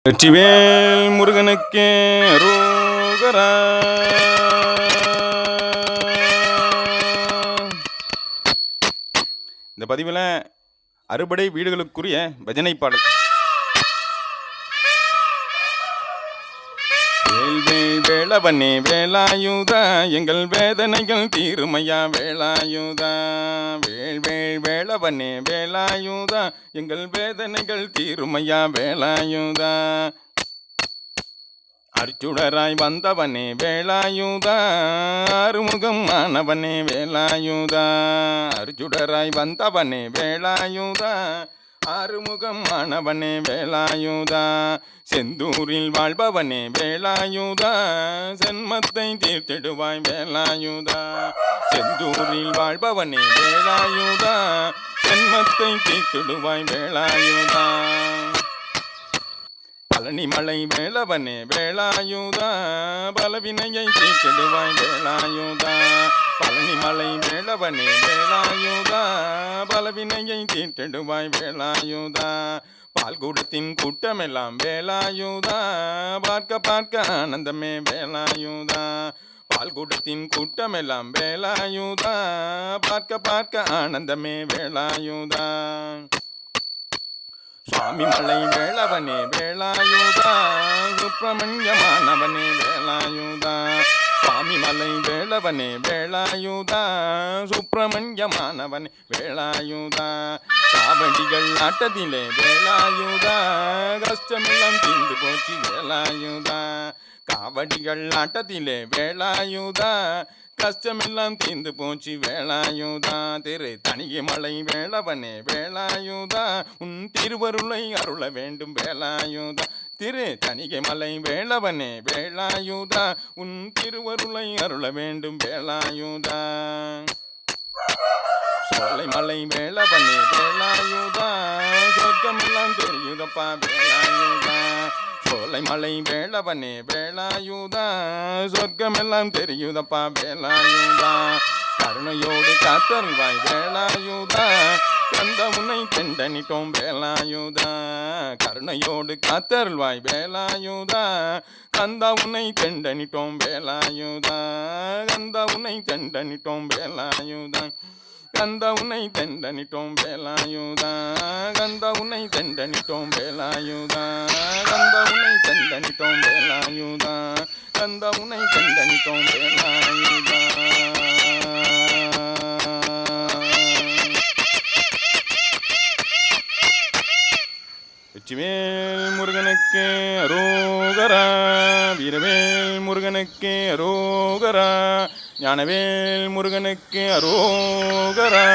வெற்றிவேல் முருகனுக்கே அரோகரா. இந்த பதிவில் அறுபடை வீடுகளுக்குரிய பஜனை பாடல். வேல் வேல் வேளவனே வேலாயுதா, எங்கள் வேதனைகள் தீருமையா வேலாயுதா. வேல் வேல் வேளவனே வேலாயுதா, எங்கள் வேதனைகள் தீருமையா வேலாயுதா. அரிச்சுடராய் வந்தவனே வேலாயுதா, அறுமுகம் ஆனவனே வேலாயுதா. அரிச்சுடராய் வந்தவனே வேலாயுதா, ஆறுமுகம் ஆனவனே வேலாயுதா. செந்தூரில் வாழ்பவனே வேலாயுதா, சென்மத்தை தீர்த்திடுவாய் வேலாயுதா. செந்தூரில் வாழ்பவனே வேலாயுதா, சென்மத்தை தீர்த்திடுவாய் வேலாயுதா. பழனிமலை வேளவனே வேலாயுதா, பலவினையை தீர்த்திடுவாய் வேலாயுதா. பழனிமலை வேளவனே வேலாயுதா, பலவினையை தீர்த்திடுவாய் வேலாயுதா. பால்கூடத்தின் கூட்டமெல்லாம் வேலாயுதா, பார்க்க பார்க்க ஆனந்தமே வேலாயுதா. பால்கூடத்தின் கூட்டமெல்லாம் வேலாயுதா, பார்க்க பார்க்க ஆனந்தமே வேலாயுதா. சுவாமி மலை வேளவனே வேலாயுதா, சுப்பிரமணியமானவனே வேலாயுதா. சுவாமி மலை வேளவனே வேலாயுதா, சுப்பிரமணியமானவனே வேலாயுதா. காவடிகள் ஆட்டத்திலே வேலாயுதா, கஷ்டமெல்லாம் தீர்ந்து போச்சு வேலாயுதா. காவடிகள் ஆட்டத்திலே வேலாயுதா, கஷ்டமெல்லாம் தீர்ந்து போச்சு வேலாயுதா. திரு தனிய மலை வேளவனே வேலாயுதா, உன் திருவருளை அருள வேண்டும் வேலாயுதா. திரு தனிகை மலை வேளவனே வேலாயுதா, உன் திருவருளை அருள வேண்டும் வேலாயுதா. சோலை மலை வேளவனே வேலாயுதா, சொர்க்கமெல்லாம் தெரியுதப்பா வேலாயுதா. சோலை மலை வேளவனே வேலாயுதா, சொர்க்கமெல்லாம் தெரியுதப்பா வேலாயுதா. கருணையோடு காத்தருள்வாய் வேலாயுதா, கந்த உன்னை தெண்டனிட்டோம் வேலாயுதா. கருணையோடு காத்தருள்வாய் வேலாயுதா, கந்த உன்னை தெண்டனிட்டோம் வேலாயுதா. கந்த உன்னை தெண்டனிட்டோம் வேலாயுதா. கந்த உன்னை தெண்டனிட்டோம் வேலாயுதா. கந்த உன்னை தெண்டனிட்டோம் வேலாயுதா. கந்த உன்னை தெண்டனிட்டோம் வேலாயுதா. கந்த உன்னை தெண்டனிட்டோம் வேலாயுதா. வெற்றிவேல் முருகனுக்கு அரோகரா, வீரவேல் முருகனுக்கு அரோகரா, ஞானவேல் முருகனுக்கு அரோகரா.